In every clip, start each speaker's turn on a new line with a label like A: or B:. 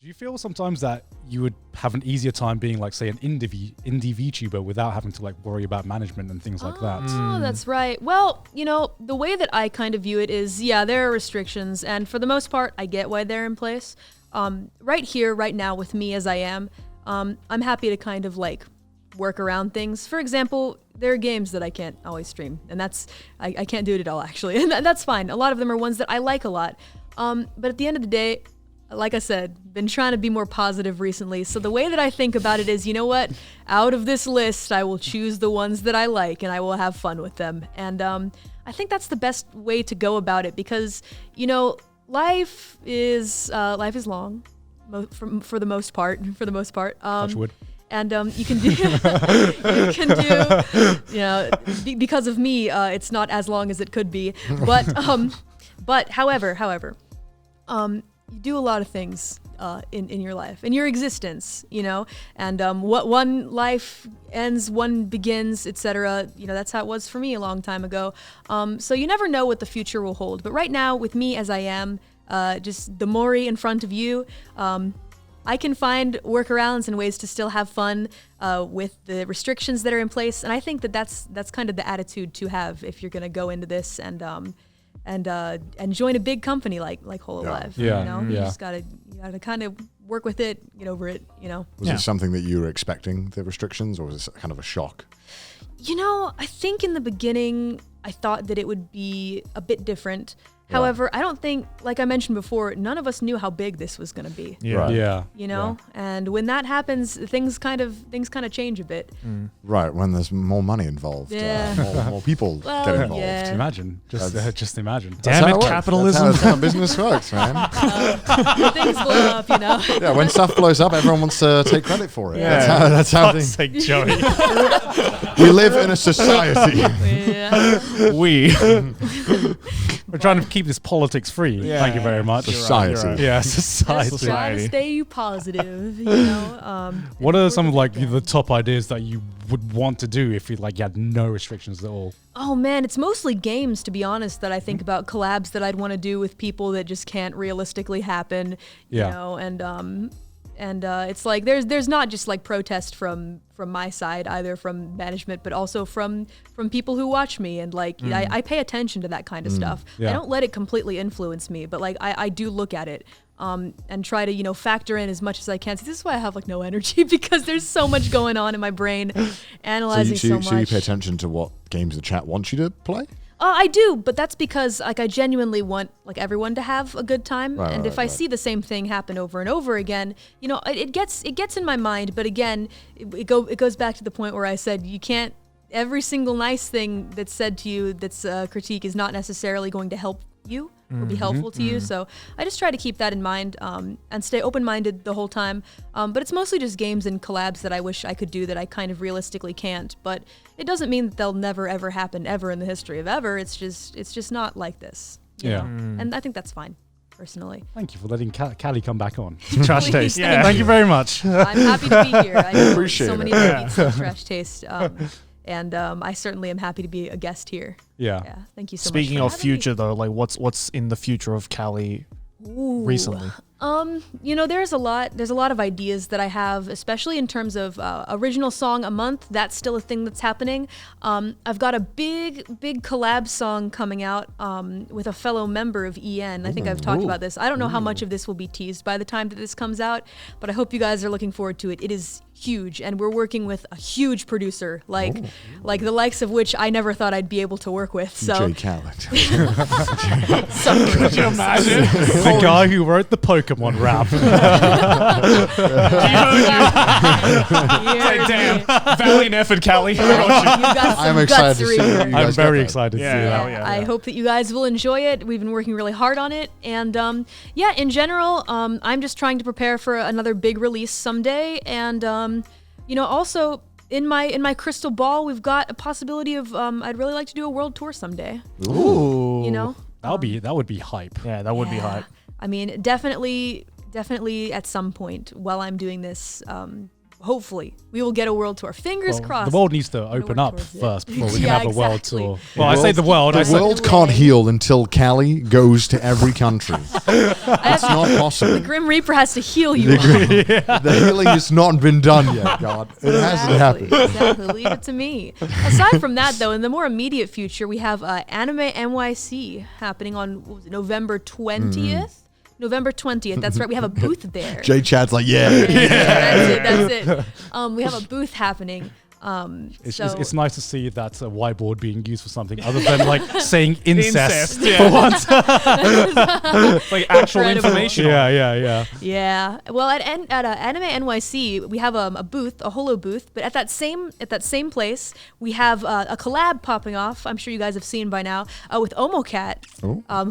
A: Do you feel sometimes that you would have an easier time being like, say, an indie VTuber without having to like worry about management and things like that?
B: Oh, that's right. Well, the way that I kind of view it is, there are restrictions, and for the most part, I get why they're in place. Right here, right now, with me as I am, I'm happy to kind of like work around things. For example, there are games that I can't always stream, and I can't do it at all, actually, and that's fine. A lot of them are ones that I like a lot. But at the end of the day, like I said, been trying to be more positive recently. So the way that I think about it is, you know what? Out of this list, I will choose the ones that I like and I will have fun with them. And I think that's the best way to go about it because, life is long for the most part.
A: Touch wood.
B: And you can do, because of me, it's not as long as it could be. But however, you do a lot of things in your life, in your existence, and what one life ends, one begins, etc. That's how it was for me a long time ago. So you never know what the future will hold. But right now, with me as I am, just the Mori in front of you, I can find workarounds and ways to still have fun with the restrictions that are in place. And I think that's kind of the attitude to have if you're going to go into this and join a big company like Hololive. You just gotta kind of work with it, get over it.
C: Was it something that you were expecting, the restrictions, or was it kind of a shock?
B: I think in the beginning I thought that it would be a bit different. However, I don't think, like I mentioned before, none of us knew how big this was going to be. And when that happens, things kind of change a bit.
C: Right, when there's more money involved, more people get involved.
A: Just imagine, just imagine.
D: Damn it, capitalism.
C: That's how business works, man.
B: Things blow up,
C: Yeah, when stuff blows up, everyone wants to take credit for it.
D: Yeah.
C: That's how
D: God's sake, Joey.
C: we live in a society.
A: We're trying to keep this politics free.
D: Yeah.
A: Thank you very much.
C: Society.
D: You're right.
A: Yeah, society.
B: Just trying to stay positive,
A: What are some of like the top ideas that you would want to do if you had no restrictions at all?
B: Oh man, it's mostly games, to be honest, that I think about collabs that I'd want to do with people that just can't realistically happen. And it's like there's not just like protest from my side, either from management, but also from people who watch me, and I pay attention to that kind of stuff. I don't let it completely influence me, but I do look at it and try to factor in as much as I can. So this is why I have no energy, because there's so much going on in my brain, analyzing so much.
C: So you pay attention to what games the chat wants you to play?
B: I do, but that's because I genuinely want everyone to have a good time, and if I see the same thing happen over and over again, it gets in my mind. But again, it goes back to the point where I said you can't. Every single nice thing that's said to you that's a critique is not necessarily going to help you or be helpful to you. So I just try to keep that in mind and stay open-minded the whole time. But it's mostly just games and collabs that I wish I could do that I kind of realistically can't. But it doesn't mean that they'll never ever happen ever in the history of ever. It's just not like this. You know? And I think that's fine, personally.
A: Thank you for letting Callie come back on.
D: Trash taste.
B: Yeah.
D: Thank you very much.
B: I'm happy to be here. I know
C: Appreciate
B: so many
C: it.
B: ladies love Trash Taste. And I certainly am happy to be a guest here.
A: Yeah.
B: Thank you so
D: Speaking
B: much.
D: of future, though, what's in the future of Callie recently?
B: There's a lot of ideas that I have, especially in terms of original song a month. That's still a thing that's happening. I've got a big collab song coming out with a fellow member of EN. I think I've talked about this. I don't know how much of this will be teased by the time that this comes out, but I hope you guys are looking forward to it. It is huge, and we're working with a huge producer, like the likes of which I never thought I'd be able to work with. So,
C: Jay Khaled.
D: Could you imagine?
A: The guy who wrote the Pokemon rap.
D: Damn, valiant effort, Callie.
B: You've got some
C: I'm excited to
B: gutsery
C: see
B: here.
C: what you
A: I'm
C: guys
A: very
C: got
A: excited to see
D: Yeah.
A: that.
B: I hope that you guys will enjoy it. We've been working really hard on it, and in general, I'm just trying to prepare for another big release someday, and also in my crystal ball, we've got a possibility of I'd really like to do a world tour someday.
D: Ooh.
A: That would be hype.
D: Yeah, that would be hype.
B: I mean, definitely at some point while I'm doing this, hopefully, we will get a world tour. Fingers crossed.
A: The world needs to open
B: work
A: up
B: towards it.
A: first before we can
B: Yeah,
A: have a world
B: exactly.
A: tour. Well, I say the world.
C: The
A: I say
C: world can't heal until Callie goes to every country. It's not possible.
B: Grim Reaper has to heal you.
C: The healing has not been done yet, God. It hasn't happened.
B: Exactly. Leave it to me. Aside from that, though, in the more immediate future, we have Anime NYC happening on what was it, November 20th. November 20th. That's right. We have a booth there.
C: Jay Chad's like, yeah.
B: That's it. We have a booth happening.
A: It's nice to see that whiteboard being used for something other than like saying incest
D: yeah.
A: for once.
D: Like actual
B: Incredible.
D: information.
A: Yeah.
B: Yeah. Well, at Anime NYC, we have a booth, a holo booth. But at that same place, we have a collab popping off. I'm sure you guys have seen by now with Omocat,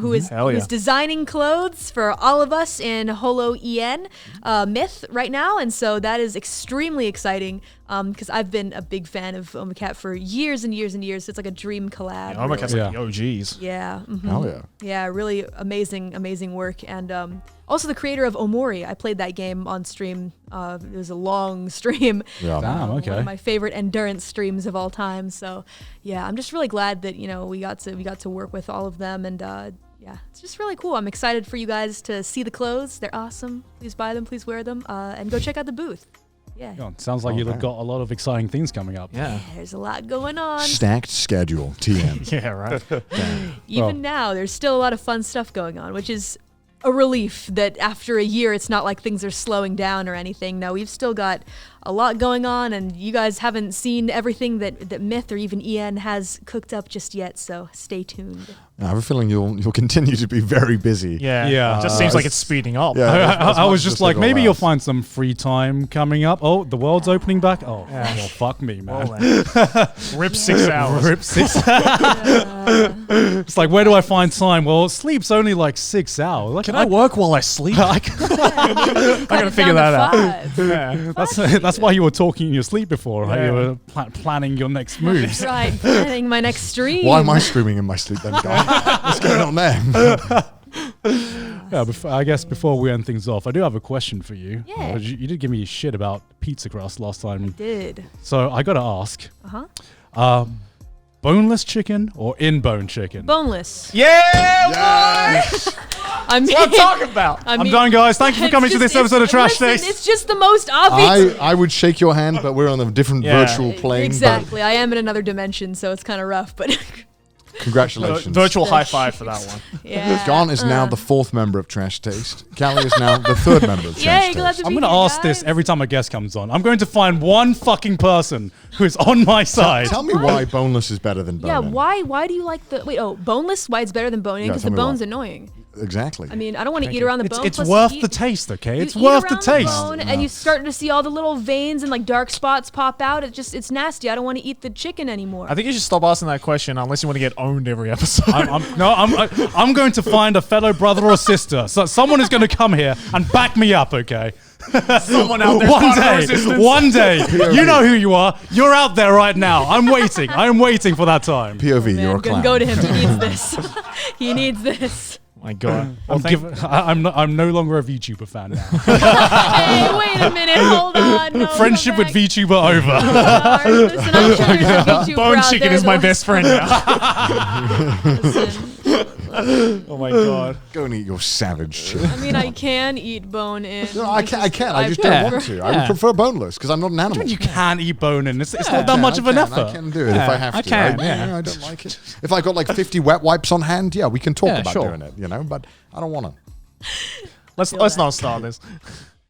B: who is
D: Hell yeah.
B: designing clothes for all of us in Holo EN Myth right now, and so that is extremely exciting. Because I've been a big fan of Omocat for years and years and years. It's like a dream collab.
D: Yeah, Omacat's
B: really.
D: like the OGs.
B: Yeah. Mhm.
C: Hell yeah.
B: Yeah, really amazing work. And also the creator of Omori. I played that game on stream. It was a long stream.
C: Yeah.
A: Damn,
B: One
A: okay.
B: of my favorite endurance streams of all time. So yeah, I'm just really glad that we got to work with all of them. And yeah, it's just really cool. I'm excited for you guys to see the clothes. They're awesome. Please buy them. Please wear them. And go check out the booth. Yeah.
A: Yeah, sounds like you've
C: Okay.
A: got a lot of exciting things coming up.
D: Yeah.
B: There's a lot going on.
C: Stacked schedule, TM.
D: Yeah, right.
B: Even now, there's still a lot of fun stuff going on, which is a relief that after a year, it's not like things are slowing down or anything. No, we've still got a lot going on, and you guys haven't seen everything that Myth or even EN has cooked up just yet, so stay tuned.
C: I have a feeling you'll continue to be very busy.
D: Yeah.
A: Yeah.
D: Just seems like it's speeding up.
C: Yeah.
A: I was just like, maybe you'll
C: allows.
A: find some free time coming up. Oh, the world's opening back. Oh,
D: Yeah.
A: well, fuck me, man.
D: Well, then. Rip 6 hours.
A: Rip 6. It's like, where do I find time? Well, sleep's only like 6 hours. Like,
D: Can I work while I sleep?
A: I
B: Gotta
D: figure that out. Yeah.
A: that's why you were talking in your sleep before, right?
D: Yeah.
A: You were planning your next moves.
B: That's right, planning my next stream.
C: Why am I screaming in my sleep then, God? What's going on there?
A: Yeah, I guess before we end things off, I do have a question for you.
B: Yeah.
A: You did give me shit about pizza crust last time.
B: Did.
A: So I got to ask,
B: Uh-huh.
A: boneless chicken or in-bone chicken?
B: Boneless.
D: Yeah!
B: I mean,
D: What I'm talking about.
A: I'm done, guys. Thank you for
B: it's
A: coming to
B: just-
A: this episode of Trash
B: listen,
A: Taste.
B: It's just the most obvious.
C: I would shake your hand, but we're on a different
D: Yeah.
C: virtual plane.
B: Exactly. I am in another dimension, so it's kind of rough, but
C: But congratulations.
D: Virtual high five for that one.
B: yeah.
C: Gon is now the 4th member of Trash Taste. Callie is now the 3rd member of Trash
B: Yay, glad
C: Taste.
B: to
A: I'm
B: be
A: going to
B: here,
A: ask this
B: guys.
A: every time a guest comes on. I'm going to find one fucking person who is on my side.
C: Tell me why boneless is better than
B: Yeah,
C: bone-in.
B: why do you like the boneless? Why it's better than bone-in?
C: Yeah,
B: Because
C: tell
B: the
C: me why.
B: bone's annoying.
C: Exactly.
B: I mean, I don't want to eat around the bone.
A: It's
B: plus
A: worth
B: you
A: the
B: eat-
A: taste, okay?
B: you
A: It's
B: eat
A: worth the
B: around
A: taste.
B: bone and you start to see all the little veins and like dark spots pop out. It's nasty. I don't want to eat the chicken anymore.
D: I think you should stop asking that question unless you want to get owned every episode.
A: I'm going to find a fellow brother or sister. So someone is going to come here and back me up, okay?
D: Someone out there.
A: One day, you know who you are. You're out there right now. I'm waiting. I'm waiting for that time.
C: POV,
B: Man,
C: you're a
B: I'm gonna
C: clown.
B: go to him. He needs this. He needs this.
D: My God. Well,
A: I'm no longer a VTuber fan now.
B: Hey, wait a minute. Hold on. No,
A: Friendship
B: come
A: with
B: back.
A: VTuber over.
B: Listen, I'm sure there's a VTuber
D: Bone
B: out
D: chicken
B: there
D: is my
B: that
D: best friend now.
B: Listen,
D: Oh my God.
C: Go and eat your savage chicken.
B: I mean, I can eat bone in.
C: No, I can. I just
A: Yeah.
C: don't want to. I would prefer boneless because I'm not an animal.
A: You can eat bone in. It's
C: I
A: not that
C: can,
A: much of an
C: I
A: effort.
C: can do it if I have
A: I
C: to.
A: can,
C: I don't like it. If I got like 50 wet wipes on hand, yeah, we can talk
A: Yeah,
C: about
A: sure.
C: doing it, but I don't want to.
D: Let's not start this.